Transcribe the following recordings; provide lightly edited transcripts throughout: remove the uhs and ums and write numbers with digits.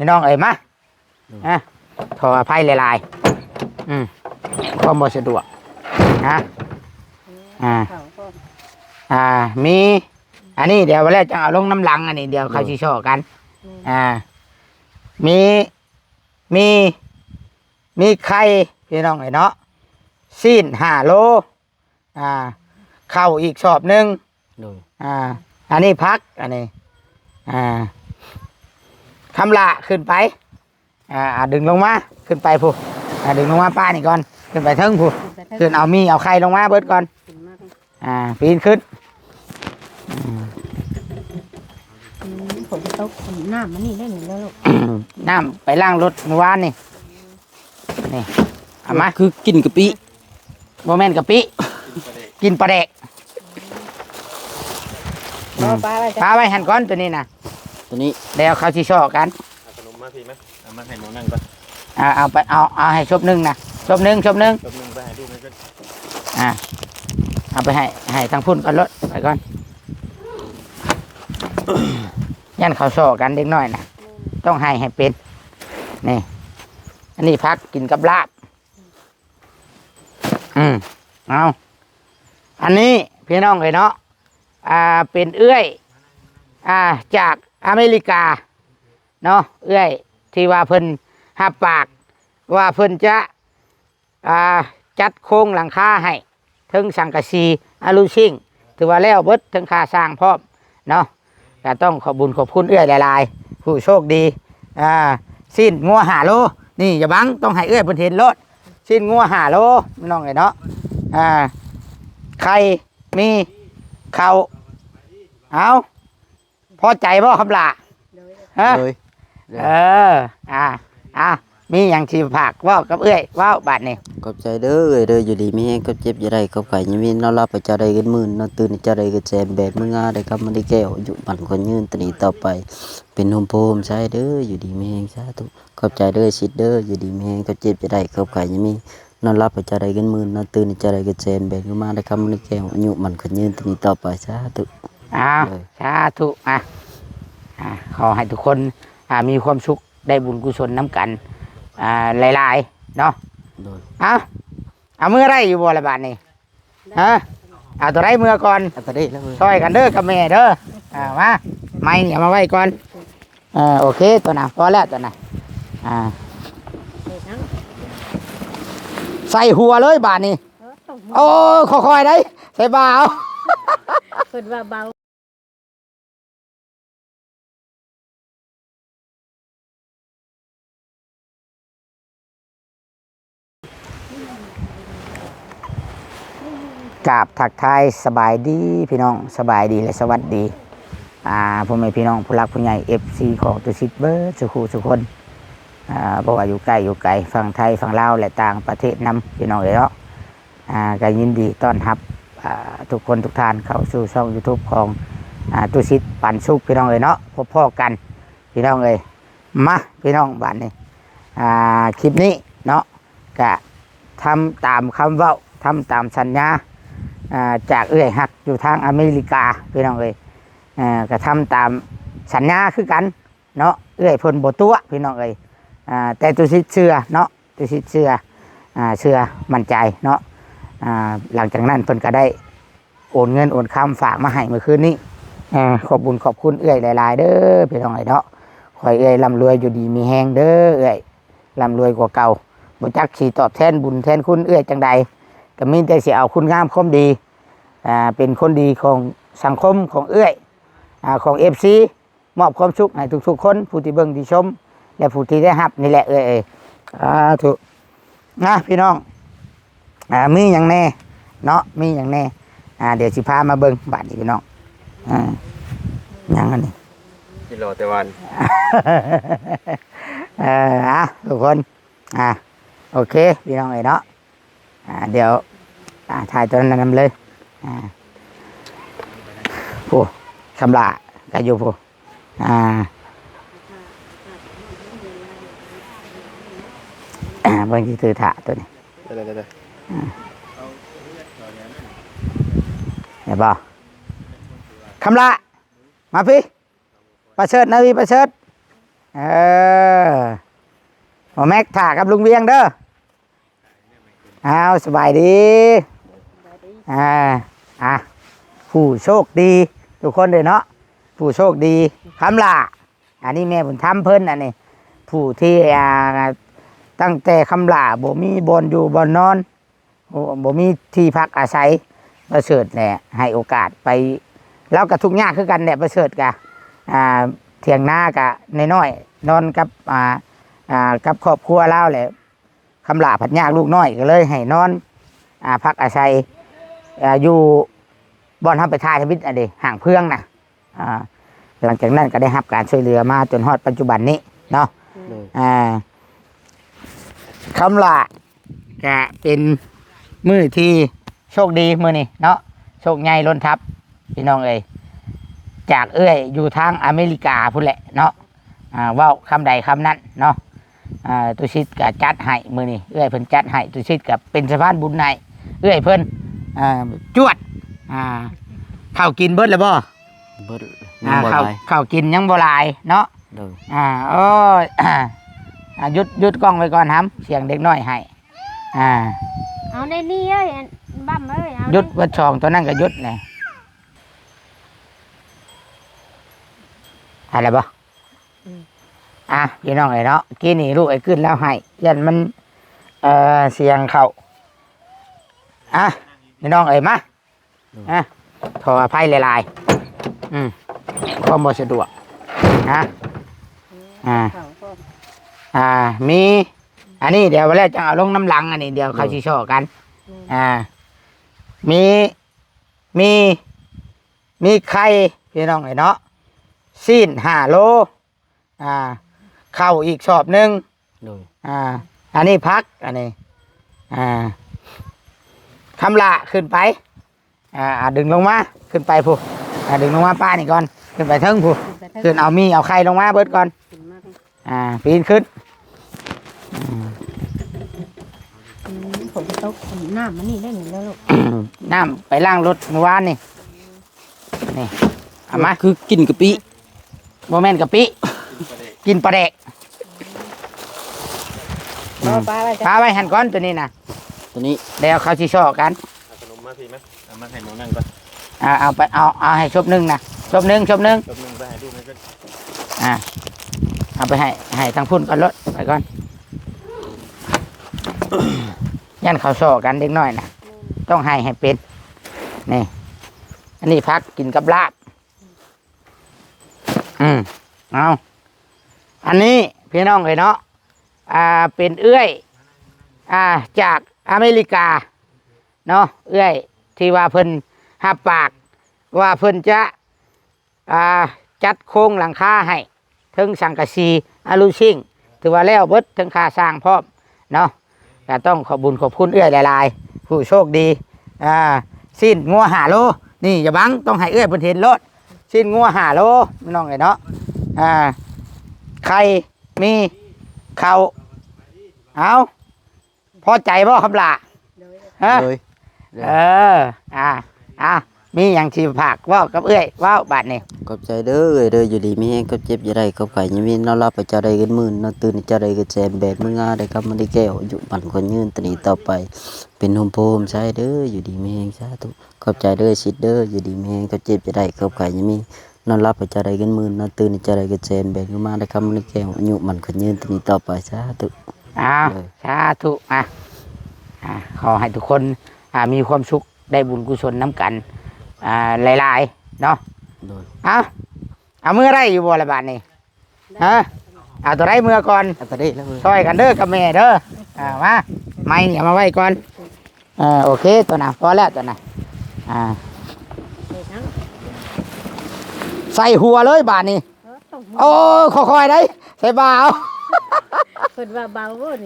พี่น้องเอ้ยมาขออภัยหลายๆความบ่สะดวกนะมีอันนี้เดี๋ยววันแรกจะเอาลงน้ำหลังอันนี้เดี๋ยวเขาชี้ช่อกันมีไข่พี่น้องเนาะซีน5 โลเข้าอีกชอบหนึ่งอันนี้พักอันนี้คำละขึ้นไปดึงลงมาขึ้นไปผู้ดึงลงมาป้านี่ก่อนขึ้นไปเทิงผู้ขึ้นเอาไข่ลงมาเบิดก่อนปีนขึ้นผมจะต้องน้ำมันนี่ได้หนึ่งแล้วลูกน้ำไปล้างรถเมื่อวานนี่เอามาคือกินกะปิโมเมนต์กะปิกินปลาแดกปลาไว้หั่นก้อนตัวนี้นะตัวนี้เดี๋ยวเขาชี้ช่อกันขนมมาพี่ไหมเอามาให้หนูนั่งก่อนเอาไปเอาให้ชบหนึ่งนะชบหนึ่งไปให้ดูมันก่อนเอาไปให้ทางพุ่นก่อนรถไปก่อนยันเขาช่อกันเด็กน้อยนะต้องให้เป็นนี่อันนี้พักกินกับลาบเอาอันนี้พี่น้องเลยเนาะเป็นเอื้อยจากอเมริกาเนาะเอื้อยที่ว่าเพิ่นหับปากว่าเพิ่นจะจัดโครงหลังคาให้ถึงสังกะสีอลูชิ่งถือว่าแล้วเบิดถึงค่าสร้างพร้อมเนาะก็ต้องขอบบุญขอบคุณเอื้อยหลายๆผู้โชคดีสิ้นงัว5 โลนี่อย่าบังต้องให้เอื้อยเพิ่นเห็นรถสิ้นงัว5 โลพี่น้องเลยเนาะไข่มีข้าวเอาพอใจบ่คำลาเลยมีอย่างที่ผักว่ากับเอื้อยว่าบาดนี่ขอบใจเด้ออยู่ดีมีแห้งก็เจ็บอย่าได้ก็ไก่ยังมีนอนรับไปจะได้กันมื่นนอนตื่นจะได้กันแจมแบบมึงได้ครับมันได้แก้วอยู่มันคนยืนตนีต่อไปเป็นโฮมโพมใช้เด้ออยู่ดีมีแห้งสาธุขอบใจเด้อชิดเด้ออยู่ดีมีแห้งก็เจ็บอย่าได้ก็ไก่ยังมีนอนรับไปจะได้กันมื่นนอนตื่นจะได้กันแจมแบบมึงได้ครับมันได้แก้วอยู่มันคนยืนตนีต่อไปสาธุสาธุขอให้ทุกคนมีความสุขได้บุญกุศลน้ำกันหลายๆเนาะเอามือไรอยู่บ่ละบาทนี่เอาตัวไรมือก่อนตัวนี้แล้วช่วยกันเด้อกับแม่เด้อมาไม่อย่ามาไว้ก่อนโอเคตัวน่ะพอแล้วตัวน่ะใส่หัวเลยบาทนี่โอ้ค่อยๆได้ใส่บ่าวเปิดว่าเบากราบทักทายสบายดีพี่น้องสบายดีและสวัสดีพ่อแม่พี่น้องผู้รักผู้ใหญ่ FC ของตุสิตเบอร์สุคนบอกว่าอยู่ใกล้อยู่ไกลฝั่งไทยฝั่งลาวและต่างประเทศนำพี่น้องเลยเนาะก็ยินดีต้อนรับทุกคนทุกท่านเข้าสู่ช่อง YouTube ของตุสิตปันสุขพี่น้องเลยเนาะพบพ่อกันพี่น้องเลยมาพี่น้องบ้านนี้คลิปนี้เนาะก็ทำตามคำเว้าทำตามสัญญาจากเอื้อยหักอยู่ทางอเมริกาพี่น้องเลยก็ทำตามสัญญาคือกันเนาะเอื้อยพลบตัวพี่น้องเลยแต่ตุสิตเชื่อเนาะตุสิตเชื่อมั่นใจเนาะหลังจากนั้นเพิ่นก็ได้โอนเงินโอนคำฝากมาให้เมื่อคืนนี้ขอบบุญขอบคุณเอื้อยหลายๆเด้อพี่น้องเลยเนาะขอเอื้อยร่ำรวยอยู่ดีมีแห้งเด้อเอื้อยร่ำรวยกว่าเก่าบ่จักสิตอบแทนบุญแทนคุณเอื้อยจังใดก็มีแต่สิเอาคุณงามความดีเป็นคนดีของสังคมของเอื้อยของ FC มอบความสุขให้ทุกๆคนผู้ที่เบิ่งที่ชมและผู้ที่ได้รับนี่แหละเอ้ยถูกนะพี่น้องมีอย่างแน่เนาะมีอย่างแน่เดี๋ยวสิพามาเบิ่งบัดนี้พี่น้องอย่างนี้กินรอแต่วันทุกคนโอเคพี่น้องเอ้ยเนาะเดี๋ยวถ่ายตัวนั้นนำเลยผู้ชำระก็อยู่ผู้บางทีถือถาตัวนี้ได้เห็นป่ะคำละมาพี่ประเสริฐนาวีประเสริฐ หมอแม็กถ่ากับลุงเวียงเด้อเอาสบายดีผู้โชคดีทุกคนเลยเนาะผู้โชคดีคำล่ะอันนี้แม่ผมทำเพิ่นอันนี้ผู้ที่ตั้งแต่คำล่าบ่มีบอนอยู่บอนนอนบ่มีที่พักอาศัยประเสริฐแหละให้โอกาสไปแล้วกับทุกยากคือกันแหละประเสริฐกะเถียงหน้ากะน้อยๆนอนกับกับครอบครัวแล้วแหละคำล่าผัดยากลูกน้อยก็เลยให้นอนพักอาศัยอยู่บอนทำไปทายทวิตอะไรห่างเพื่องนะหลังจากนั้นก็ได้รับการช่วยเหลือมาจนฮอดปัจจุบันนี้เนาะคำล่าก็เป็นมือที่โชคดีมือนี่เนาะโชคใหญ่ล้นทับพี่น้องเอ้ยจากเอ้ยอยู่ทางอเมริกาพุ่นแหละเนาะว่าคำใดคำนั้นเนาะตุชิตกับจัดให้มือนี่เอ้ยเพิ่นจัดให้ตุชิตกับเป็นสะพานบุญในเอ้ยเพิ่นจวดข้าวกินเบิดแล้วบ่เบิดข้าวกินยังบ่หลายเนาะโอ้หยุดกล้องไว้ก่อนครับเสียงเด็กน้อยให้เอาในนี่เอ้ยบั้มเอ้ยหยุดวัดช่องตัวนั้นก็หยุดเลยอะไรบ่พี่น้องไอ้เนาะกี้นี่ลูกไอ้ขึ้นแล้วให้ยันมันเสียงเขาพี่น้องไอ้มาขออภัยหลายๆความบ่สะดวกมีอันนี้เดี๋ยววันแรกจะเอาลงน้ำลังอันนี้เดี๋ยวเขาชี้ช่อกันมีไข่พี่น้องไอ้เนาะซีน5 โลเข้าอีกชอบหนึ่งอันนี้พักอันนี้คำละขึ้นไปดึงลงมาขึ้นไปผู้ดึงลงมาป้านี่ก่อนขึ้นไปเทิงผู้ขึ้นเอาไข่ลงมาเบิดก่อนปีนขึ้นผมจะต้องน้ำมันนี่ได้หนึ่งแล้วลูกน้ำไปล้างรถเมื่อวานนี่เอามาคือกินกะปิโมเมนต์กะปิกินปลาแดกปลาไว้หั่นก้อนตัวนี้นะตัวนี้เดี๋ยวเขาชี้ช่อกันขนมมาพี่ไหมเอามาให้น้องนั่งก่อนเอาไปเอาให้ชบหนึ่งนะชบหนึ่งไปให้ดูไหมก็เอาไปให้ทางพุ่นก่อนรถไปก่อนยันเขาช่อกันเด็กน้อยนะต้องให้เป็นนี่อันนี้พักกินกับลาบเอาอันนี้พี่น้องเลยเนาะเป็นเอื้อยจากอเมริกาเนาะเอื้อยที่ว่าเพิ่นหับปากว่าเพิ่นจะจัดโครงหลังคาให้ถึงสังกะสีอลูซิ่งถือว่าแล้วเบิดถึงค่าสร้างพร้อมเนาะก็ต้องขอบคุณเอื้อยหลายๆผู้โชคดีสิ้นงัว5 โลนี่อย่าบังต้องให้เอื้อยเพิ่นเห็นรถสิ้นงัว5 โลพี่น้องเลยเนาะไข่มีข้าวเอาพอใจบ่ครับล่ะมีอย่างชีผักว่ากับเอ้ยว่าบาทนี่ขอบใจเด้ออยู่ดีมีแห้งก็เจ็บอยู่ได้ก็ไข่ยังมีนอนรับไปเจ้าได้เงินหมื่นนอนตื่นเจ้าได้เงินแสนแบบมึงาได้ครับมันได้แก้วอยู่บันคนยืนตนีต่อไปเป็นโฮมโพมใช้เด้ออยู่ดีมีแห้งสาธุขอบใจเด้อชิดเด้ออยู่ดีมีแห้งก็เจ็บอยู่ได้ก็ไข่ยังมีนอนรับไปเจ้าได้เงินหมื่นนอนตื่นเจ้าได้เงินแสนแบบมึงมาได้ครับมันได้แก้วอยู่บันคนยืนตนีต่อไปสาธุสาธุขอให้ทุกคนมีความสุขได้บุญกุศลน้ำกันหลายๆเนาะเอาเมื่อไรอยู่บ่ละบาทนี่เอาตัวไรเมื่อก่อนช่วยกันเด้อกับแม่เด้อมาไม่เนี่ยมาไว้ก่อนโอเคตัวน่ะพอแล้วตัวน่ะใส่หัวเลยบาทนี่โอ้ค่อยๆได้ใส่บ่าวคนว่าเบาเว้ย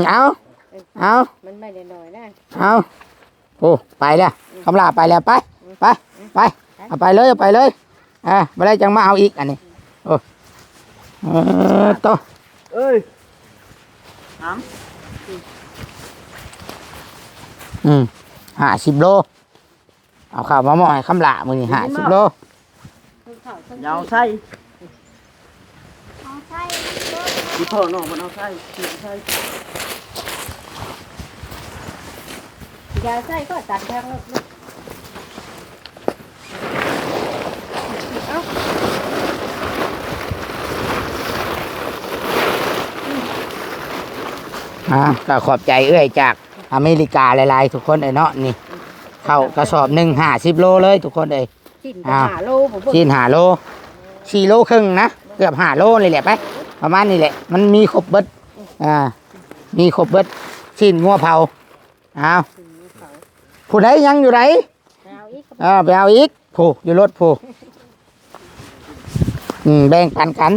เอามันไม่ได้น้อยนะเอาโอ้ไปแล้วคำลาไปแล้วไปเอาไปเลยมาได้จังมาเอาอีกอันนี้โอ้โตเอ้ย50 โลเอาข้าวมาหม้อให้คำลามือนี่50 โลยาวใส่ ที่พ่อน้องมันเอาใส่ใส่ ยาใส่ก็ตัดทางแล้วเอ้า ก็ขอบใจเอื้อยจากอเมริกาหลายๆทุกคนเนาะนี่เข้ากระสอบหนึ่ง50 โลเลยทุกคนเลย กินก็หาโลผมบอก ชิ้น5 โล4 โลครึ่งนะเกือบ5 โลเลยแหละไปประมาณนี้แหละมันมีครบเบิดมีครบเบิดชิ้นงัวเผาเอาผู้ใดยังอยู่ไหน เอาอีก ไปเอาอีกผู้อยู่รถผู้แบ่งปันกัน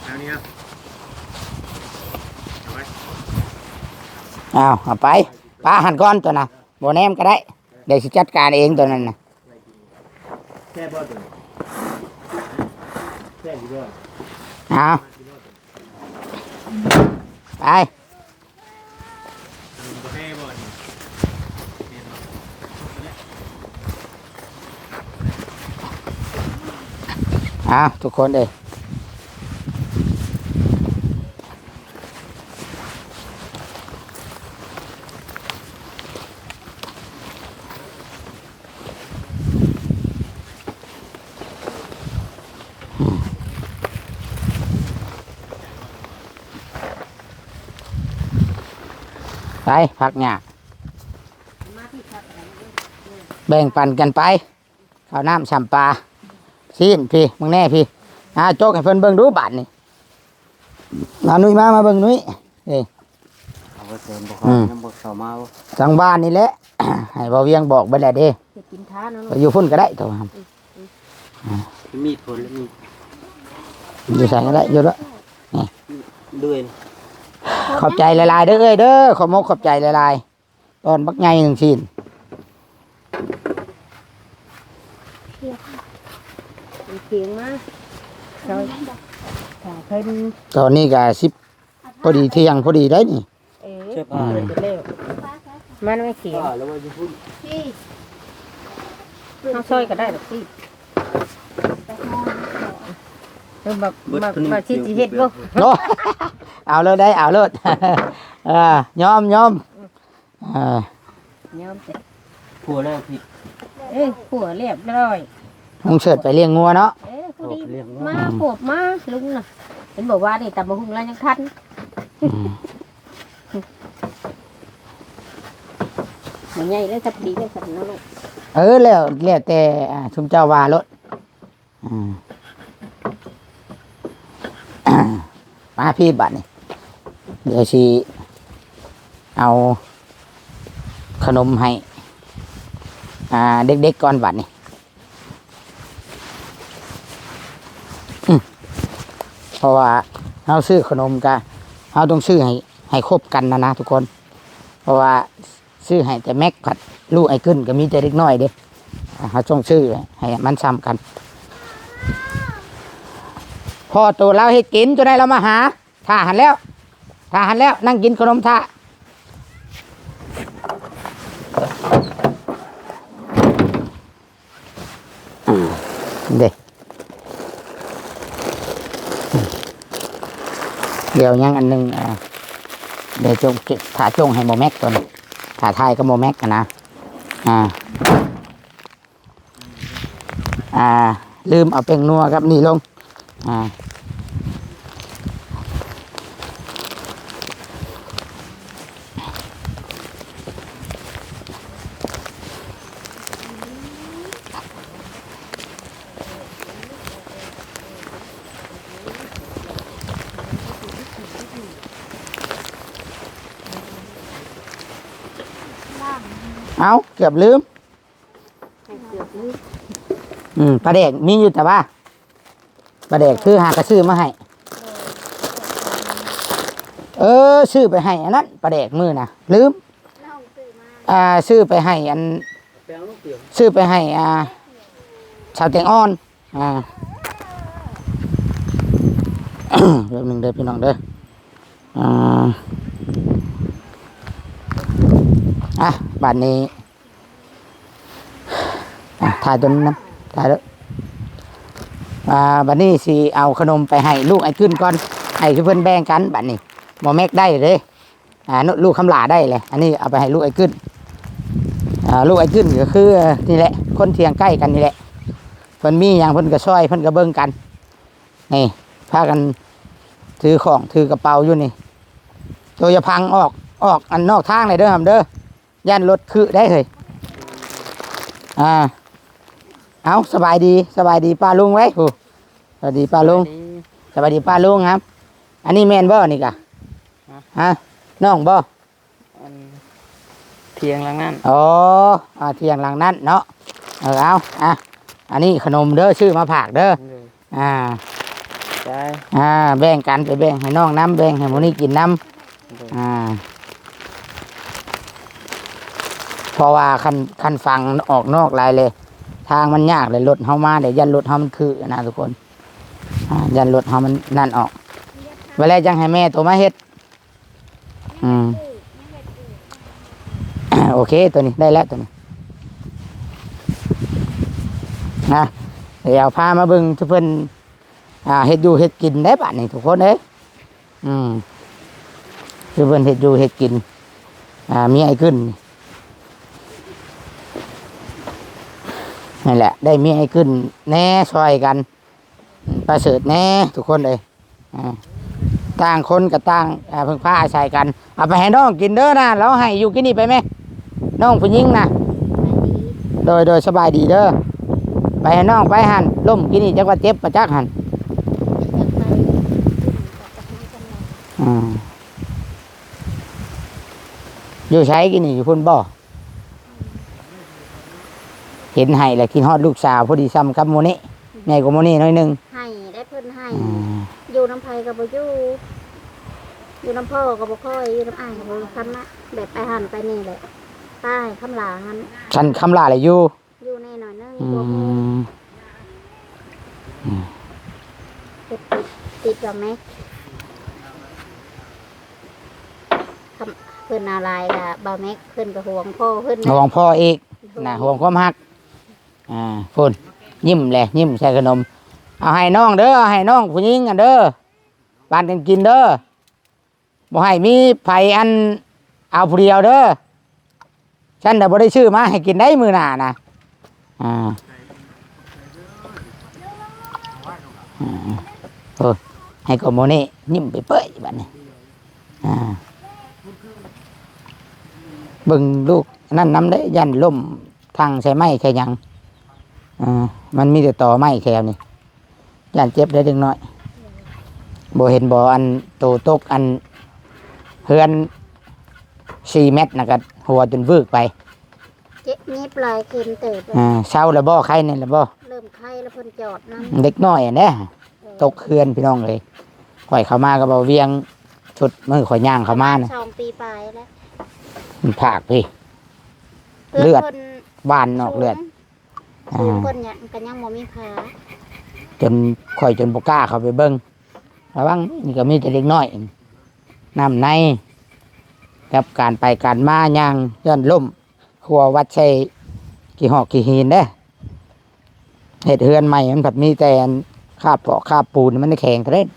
เอานี่ครับเอาไว้ เอาไปปลาหันก้อนตัวน่ะโบแนมก็ได้เดี๋ยวสิจัดการเองตัวนั้นนะ แค่บ่ตัวแค่อยู่ด้วย เอาไป บ่แค่บ่นี่ เอาทุกคนเลยไปพักหยาแบ่งปันกันไปข้าวน้ำสัมปลาซีนพี่มึงแน่พี่โจกให้เพิ่นเบิ่งดูบาทนี่มานุ้ยมาเบิ่งนุ้ยนี่ เอาไปเสริมบ่ครับน้ำบ่เข้ามาบ่ ทางบ้านนี่แหละ ให้บ่เวียงบอกไปแล้วเด้ จะกินท้าเนาะ ไปอยู่พุ่นก็ได้ตัวครับ มีดผลแล้วมี อยู่ใส่ก็ได้อยู่แล้ว ด้วย ขอบใจหลายๆเด้อเอ้ยเด้อขอบมกขอบใจหลายๆตอนบักไง1 ชิ้น เสียงมาซอยถ้าเพิ่น ตอนนี้ก็10พอดีเที่ยงพอดีได้นี่ เชื่อผ้าเลย เร็วมันไม่เสียง ผ้าแล้วว่าจะพูด เอาซอยก็ได้หรอกพี่แบบที่จีเฮ็ดบ่ โน้ เอาเลยได้เอาเลย ยอมเออ ยอมแต่ ผัวแล้วพี่ ผัวเรียบร้อย มึงเฉิดไปเลี้ยงงัวเนาะ ผู้ดีมาปวดมาลุงน่ะเห็นบอกว่านี่ตำบะหุ่งแล้วยังทันมันใหญ่แล้วจับดีเลยสันนะลูก แล้วแต่ชุมเจ้าว่ารถมาพี่บัดนี่เดี๋ยวสิเอาขนมให้เด็กๆก่อนบัดนี่เพราะว่าเราซื้อขนมกันเราต้องซื้อให้ครบกันนะทุกคน เพราะว่าซื้อให้แต่แม็กผัดลูกไอ้ขึ้นก็มีแต่เล็กน้อยเด้เขาต้องซื้อให้มันซ้ำกันพ่อตัวเราให้กินจนได้เรามาหาท่าหันแล้วนั่งกินขนมท่าเด็กเดี๋ยวยังอันหนึงเดี๋ยวจงถ่าจงให้โมแม็กตัวนี้ถ่าทายก็โมแม็กนะลืมเอาแป้งนัวครับนี่ลงเอาเกือบลืมปลาแดกมีอยู่แต่ว่าปลาแดกคือหากระซื้อมาให้ซื้อไปให้อันนั้นปลาแดกมือนะลืมซื้อไปให้อันซื้อไปให้ชาวแตงอ่อนเรื่องหนึ่งเด้อพี่น้องเด้อ อ่ะบัดนี้ถ่ายตัวนี้นะถ่ายแล้วบัดนี้สิเอาขนมไปให้ลูกไอ้ขึ้นก่อนให้เพื่อนแบ่งกันบัดนี้หมอแม็กได้เลยลูกคำหลาได้เลยอันนี้เอาไปให้ลูกไอ้ขึ้นลูกไอ้ขึ้นก็คือนี่แหละคนเทียงใกล้กันนี่แหละเพิ่นมีอย่างเพิ่นก็ช่วยเพิ่นก็เบิ่งกันนี่พากันถือของถือกระเป๋าอยู่นี่โจจะพังออกอันนอกทางเลยเด้อครับเด้อย่านรถคือได้เลยเอาสบายดีป้าลุงไว้โหสวัสดีป้าลุงสวัสดีป้าลุงครับอันนี้แม่นบ่นี่กะฮะน้องบ่เพียงหลังนั้น อ๋อเที่ยงหลังนั้นเนาะเอาอันนี้ขนมเด้อชื่อมาผากเด้อใช่ แบ่งกันไปแบ่งให้น้องน้ำแบ่งให้หมูนี่กินน้ำเพราะว่าคันฟังออกนอกลายเลยทางมันยากเลยรถเฮามาเดี๋ยวยันรถเฮามันคือนะทุกคนยันรถเฮามันนั่นออกเวลาจังให้แม่ตัวมาเฮ็ดโอเคตัวนี้ได้แล้วตัวนี้นะเดี๋ยวพามาเบิ่งทุกเพิ่นเฮ็ดอยู่เฮ็ดกินได้ป่ะนี่ทุกคนเด้ทุกเพิ่นเฮ็ดอยู่เฮ็ดกินมีไอ้ขึ้นนี่แหละได้มีไอ้ขึ้นแน่ช่วยกันประเสริฐแน่ทุกคนเลยต่างคนกับต่างเพิ่งพาอาศัยกันเอาไปให้น้องกินเด้อนะแล้วให้อยู่กินนี่ไปไหมน้องผู้หญิงนะโดยสบายดีเด้อไปให้น้องไปหันล่มกินนี่จักว่าเจ็บประจักหันอยู่ใช้กินนี่อยู่พุ่นบ่เห็นให้แล้วกินฮอดลูกสาวพอดีซ้ำกับโมนี่ใหญ่กว่าโมนี่น้อยนึงให้ได้เพิ่นให้อยู่น้ำไผก็บ่อยู่น้ำพ่อก็บ่ค่อยอยู่น้ำอ้ายก็บ่คันละแบบไปหันไปนี่แหละป้ายคำลาหันฉันคำลาเลยอยู่แน่หน่อยนึงติดกับไหมเพิ่นอะไรล่ะบ่าวแม็กเพิ่นก็ห่วงพ่อเพิ่นห่วงพ่ออีกนะห่วงความฮักพุ่นยิ้มแหละยิ้มใส่ขนมเอาให้น้องเด้อให้น้องผู้หญิงเด้อปานกันกินเด้อบ่ให้มีไผอันเอาผู้เดียวเด้อฉันแต่บ่ได้ชื่อมาให้กินได้มื้อหน้านะให้กับโมนี่ยิ้มไปเปื่อยบัดนี้เบิ่งลูกนั่นน้ำได้ยันล่มทางใช้ไม้แค่ยังมันมีแต่ต่อไม้แค่นี้ยันเจ็บได้เล็กน้อยบ่เห็นบ่อันโตตกอันเฮือน4 เมตรนะครับหัวจนวืกไปเจ็บนิบลายเค็มเติบเช้าแล้วบ่ไข้นี่แล้วบ่เริ่มไข้แล้วเพิ่นจอดนั่นเด็กน้อยเนี่ยตกเฮือนพี่น้องเลยข่อยเข้ามาก็บ่เวียงชุดมือข่อยย่างเข้ามาน่ะ2 ปีปลายแล้วผากพี่เลือดบานออกเลือดเพิ่นเนี่ยก็ยังบ่มีขาจนข่อยจนบ่กล้าเข้าไปเบิ่งระวังนี่ก็มีแต่เล็กน้อยน้ำในกับการไปการมาย่างย้อนล่มครัววัดใช้กี่หอกกี่หินเด้เห็ดเฮือนใหม่มันผัดมีแต่คาบเปาะคาบปูนมันแข็งเท่านั้น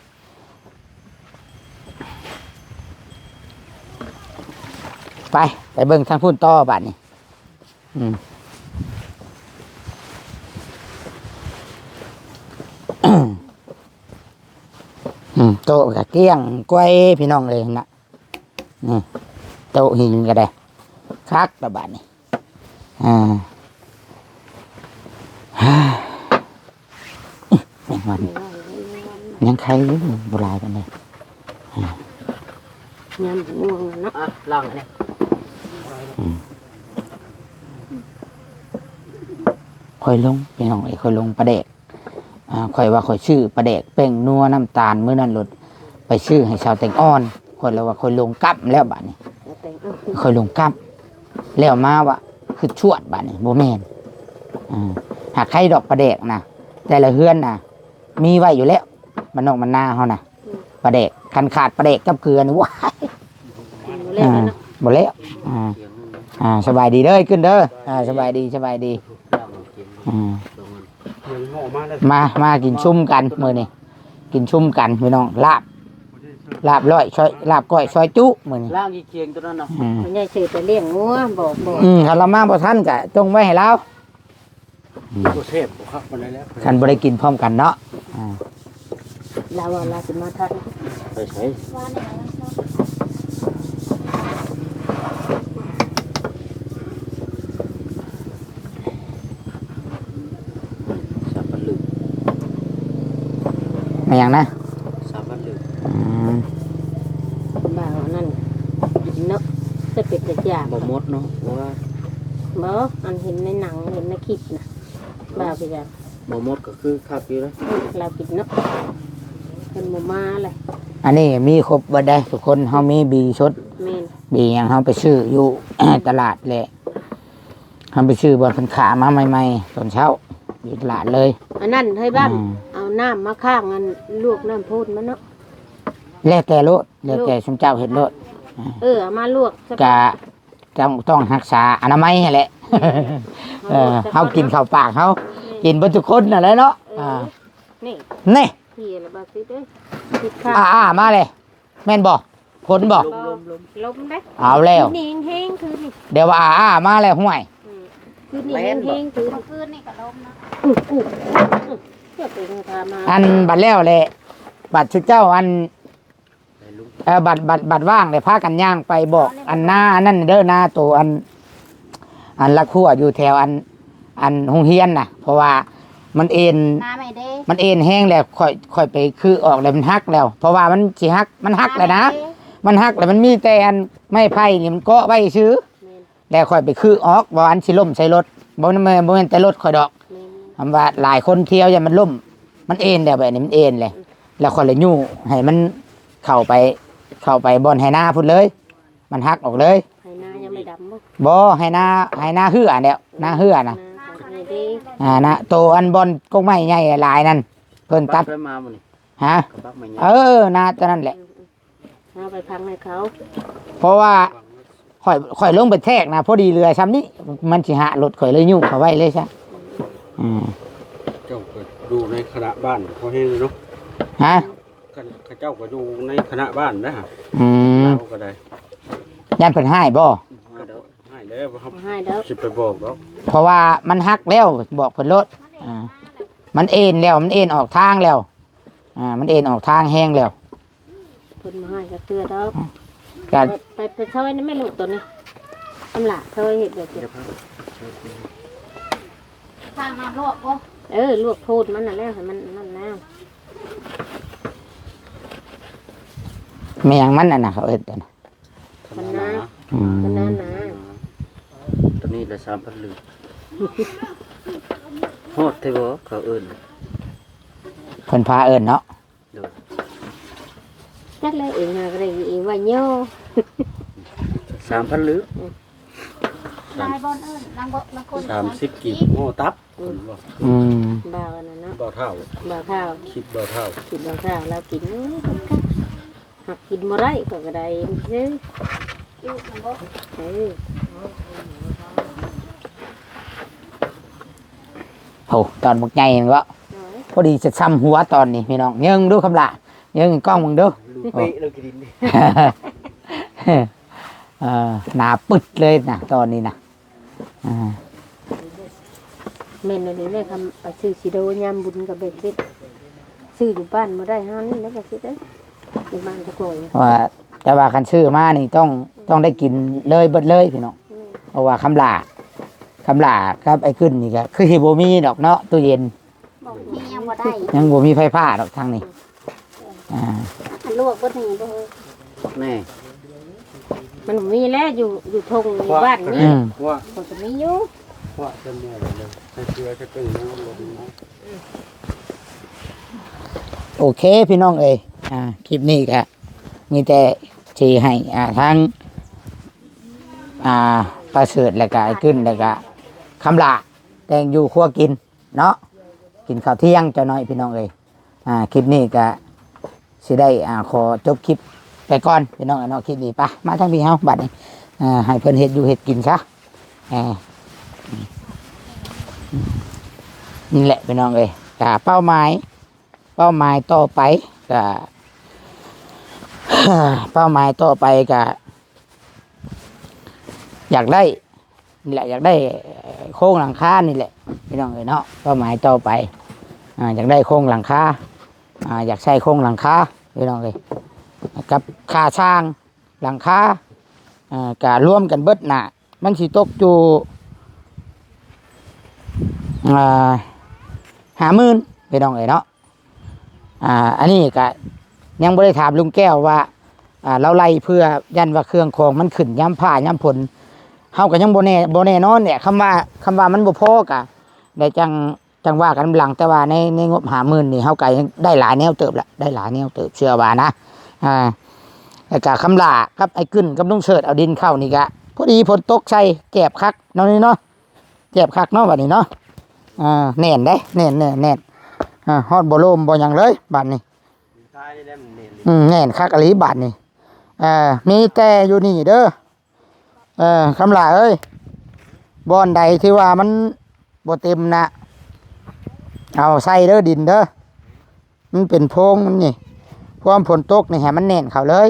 ไปเบิ่งทางพุ่นต่อบัดนี้โต๊ะกับเกี้ยงกล้วยพี่น้องเลยนะโต๊ะหินก็ได้คักระบาดนี่ยังใครอยู่โบราณกันเลยยังง่วงเนาะลองเลยค่อยลงพี่น้องค่อยลงประเดกค่อยว่าค่อยชื่อประเดกเป่งนัวน้ำตาลเมื่อนั้นหลุดไปชื่อให้ชาวแตงอ่อนค่อยแล้วว่าค่อยลงกับแล้วบัดนี้ค่อยลงกับแล้วมาว่าคือชวดบัดนี้โบแมนหากใครดอกประเดกนะแต่ละเฮือนนะมีไว้อยู่แล้วมันนอกมันหน้าเขานะประเดกคันขาดประเดกกับเกลือนี่ว้ายหมดแล้ว สบายดีเด้อขึ้นเด้อสบายดีมากินชุ่มกันมื้อนี้กินชุ่มกันพี่น้องลาบร้อยซอยลาบก้อยซอยจุมื้อนี้ ล่างอีเคียงตัวนั้นเนาะ มันใหญ่ชื่อแต่เลี้ยงงัวบอก ถ้าเรามาบ่ทันก็จงไว้ให้เรา ตัวเทพบ่ครับมันได้แล้ว คันบ่ได้กินพร้อมกันเนาะ เราสิมาทัน ไปใช้ ว่าเนี่ย สามพันลึก มาหยังนะ 3,000ลึก บ่าวนั่นเนาะจะเป็ดจะจ่า บ่หมดเนาะว่า บ่อันเห็นในหนังเห็นในคลิปนะบ่าวไปจ้ะ บ่หมดก็คือคักอยู่แล้ว เรากินเนาะเป็นหมูมาเลย อันนี้มีครบบ่ได้ทุกคนเฮามีบีชด แม่น บีหยังเฮาไปซื้ออยู่ ตลาดแหละเฮาไปซื้อบ่เพิ่นขามาใหม่ๆตอนเช้าอยู่ตลาดเลย อันนั้นให้บ้านเอาน้ำมาข้างอันลวกน้ำพูดมันเนาะ แล้วแต่โลดแล้วแต่ชุมเจ้าเฮ็ดโลด เอามาลวกสั ก็ต้องรักษาอนามัยนั่นแหละ เฮากินข้าวปากเฮากินเบ่ทุกคนนั่นแหละเนาะ นี่ นี่ พี่ละบาสิเด้ติดข้าว มาเลยแม่นบ่ผลบ่ ลมได้ เอาแล้ว นี่แห้งๆคือนี่ เดี๋ยวว่ามาแล้วห่วย คือนี่แห้งๆคือคืนนี่ก็ลมนะเพื่อเป็นพามา อันบัดแล้วแหละบัดชุดเจ้าอันบัดว่างเลยพากันย่างไปบอกอันหน้าอันนั้นเด้อหน้าตัวอันละคั่วอยู่แถวอันโรงเรียนน่ะ เพราะว่ามันเอ็น น้ำไม่ได้ มันเอ็นแห้งแล้วค่อยไปคือออกแล้วมันหักแล้ว เพราะว่ามันสิหักมันหักแล้วนะมันหักแล้วมันมีแต่อันไม่ไผ่นี่มันเกาะไว้ซื้อแล้วค่อยไปคือออกบ่อันสิล่มใส่รถบ่แม่นแต่รถค่อยดอกคำว่าหลายคนเที่ยวอย่ามันล่มมันเอ็นแล้วแบบนี้มันเอ็นเลยแล้วค่อยเลยยู่ให้มันเข้าไปบอนให้หน้าพุ่นเลย มันหักออกเลย ให้หน้ายังไม่ดำบ่ บ่ให้หน้าเหือเนี่ยหน้าเหือนะ ให้ดี นะโตอันบอนกงไม้ใหญ่หลายนั่นเพิ่นตัด ไปมาหมื้นี้ ฮะ กระบักไม่ใหญ่ นาตัวนั้นแหละ เอาไปพังให้เขา เพราะว่าข่อยลงไปแทกนะพอดีเรือซ้ำนี้มันสิหารถข่อยเลยยุ่งเขาไว้เลยใช่ เจ้าก็ดูในคณะบ้านเขาให้เนาะ ฮะ ข้าเจ้าก็ดูในคณะบ้านนะฮะ เราก็ได้ ยันเพิ่นให้บ่ ให้แล้วครับ ให้เด้อ สิไปบอกแล้ว เพราะว่ามันหักแล้วบอกเพิ่นรถมันเอ็นแล้วมันเอ็นออกทางแล้วมันเอ็นออกทางแห้งแล้ว เพิ่นมาให้ก็เตือเด้อ ก็ ไปช่วยนี่แม่ลูกตัวนี้อำล่ะช่วยเฮ็ดแบบนี้ทางมาลวกบ่ลวกพูดมันน่ะแล้วให้มันนั่นแล้ว แม่ยังมันน่ะเขาเอิ้นนะ มันนะ มัน นั่นนะ ตัวนี้ละ3,000ลึกโหดเท่บ่เขาเอิ้น เพิ่นพาเอิ้นเนาะ เด้อ จักเลยเองก็ได้เองว่าโย่ 3,000ลึก ลายบอลนางบางคน 30กีบโง่ตับคนบอก บ่าวนั่นเนาะ บ่เท่า บ่าวข้าว คิดบ่เท่า กินบ่าวข้าวแล้วกินหักกินบ่ได้ก็ได้ซื้อโหตอนบักใหญ่มันก็พอดีจะซ้ำหัวตอนนี้พี่น้องยิงดูคำละยิงกล้องมึงดู ลูกเป๊ะเลยกินนี่ หนาปึดเลยนะตอนนี้นะ เมนนี่เลยทำไปซื้อสิโดยามบุญกับเบ็ดเบ็ดซื้ออยู่บ้านมาได้ห้านี่แล้วก็ซื้อได้อยู่บ้านตะโกย ว่าแต่ว่าคันชื่อมานี่ต้องได้กินเลยเบิดเลยพี่น้องเพราะว่าคำลาครับไอ้ขึ้นนี่ก็คือที่บ่มีดอกเนาะตู้เย็น บอกนี่ยังบ่ได้ ยังบ่มีไฟฟ้าดอกทางนี้ ลวกบ่ถึงบ่ แน่ มันมีแล้วอยู่ทงอยู่บ้านนี่ ว่า มันก็มีอยู่ ว่าจะแม่เลยให้เชื่อจะเป็นน้องลงนะ โอเคพี่น้องเอ้ยคลิปนี้ก็มีแต่ที่ให้ทางประเสริฐแล้วก็ไอ้ขึ้นแล้วก็คำลาแต่งอยู่ครัวกินเนาะกินข้าวเที่ยงจะน้อยพี่น้องเอ้ยคลิปนี้ก็สิได้ขอจบคลิปไปก่อนพี่น้องเนาะคลิปนี้ปะมาทางพี่เฮาบัดนี้ ให้เพิ่นเฮ็ดอยู่เฮ็ดกินซะอ่านี่แหละพี่น้องเอ้ยก็เป้าหมายต่อไปก็ เป้าหมายต่อไปก็อยากได้นี่แหละอยากได้โครงหลังคานี่แหละพี่น้องเอ้ยเนาะเป้าหมายต่อไปอยากได้โครงหลังคาอยากใช้โครงหลังคาพี่น้องเอ้ยกับค่าช่างหลังคาก็รวมกันเบิดหน้ามันสิตกอยู่50,000พี่น้องเอ้ยเนาะอันนี้ก็ยังบ่ได้ถามลุงแก้วว่าเราไล่เพื่อยันว่าเครื่องของมันขึ้นย้ำผ้าย้ำผลเฮาก็ยังบ่แน่นอนเนี่ยคำว่ามันบ่พอกะได้จังว่ากันหลังแต่ว่าในงบ50,000นี่เฮาก็ยังได้หลายแนวเติบละได้หลายแนวเติบเชื่อว่านะแล้วก็คำลาครับไอ้กึ้นกับลุงเชิดเอาดินเข้านี่ก็พอดีฝนตกใส่แก็บคักเนาะนี่เนาะแก็บคักเนาะบัดนี้เนาะแน่นเด้แน่นฮอดบ่โลมบ่หยังเลยบัดนี้ ตายได้มันเน่น แน่นคักอลีบาทนี่มีแต่อยู่นี่เด้อคำลาเอ้ยบอนใดที่ว่ามันบ่เต็มนะเอาใส่เด้อดินเด้อมันเป็นโพรงมันนี่ความฝนตกนี่ให้มันแน่นเข้าเลย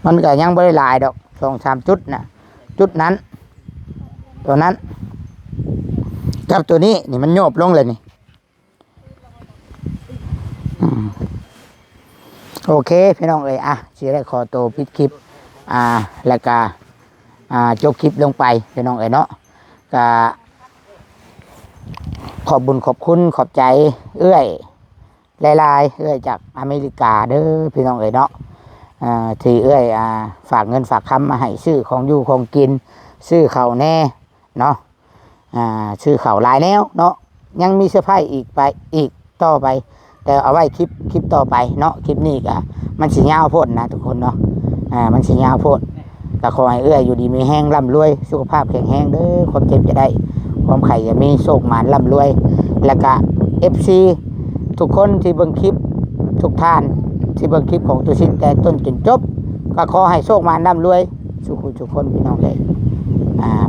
มันก็ยังบ่ได้หลายดอก2-3จุดน่ะจุดนั้นตัวนั้นกับตัวนี้นี่มันโยบลงเลยนี่โอเคพี่น้องเอ้ยสิได้ขอตัวปิดคลิปแล้วก็จบคลิปลงไปพี่น้องเอ้ยเนาะก็ขอบบุญขอบคุณขอบใจเอื้อยหลายๆเอื้อยจากอเมริกาเด้อพี่น้องเอ้ยเนาะที่เอื้อยฝากเงินฝากคำมาให้ซื้อของอยู่ของกินซื้อข้าวแน่เนาะซื้อข้าวหลายแนวเนาะยังมีเสื้อผ้าอีกต่อไปแต่เอาไว้คลิปต่อไปเนาะคลิปนี้ก็มันสิยาวโพดนะทุกคนเนาะมันสิยาวโพดก็ขอให้เอื้อยอยู่ดีมีแห้งร่ำรวยสุขภาพแข็งแรงเด้อความเจ็บจะได้ความไข่จะมีโชคหมานร่ำรวยแล้วก็ FC ทุกคนที่เบิ่งคลิปทุกท่านที่เบิ่งคลิปของตุชิตแต่ต้นจนจบก็ขอให้โชคหมานร่ำรวยทุกคนพี่น้องเลย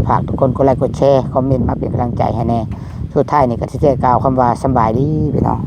ฝากทุกคนกดไลค์กดแชร์คอมเมนต์มาเป็นกำลังใจให้แน่สุดท้ายนี่ก็สิได้กล่าวคำว่าสบายดีพี่น้อง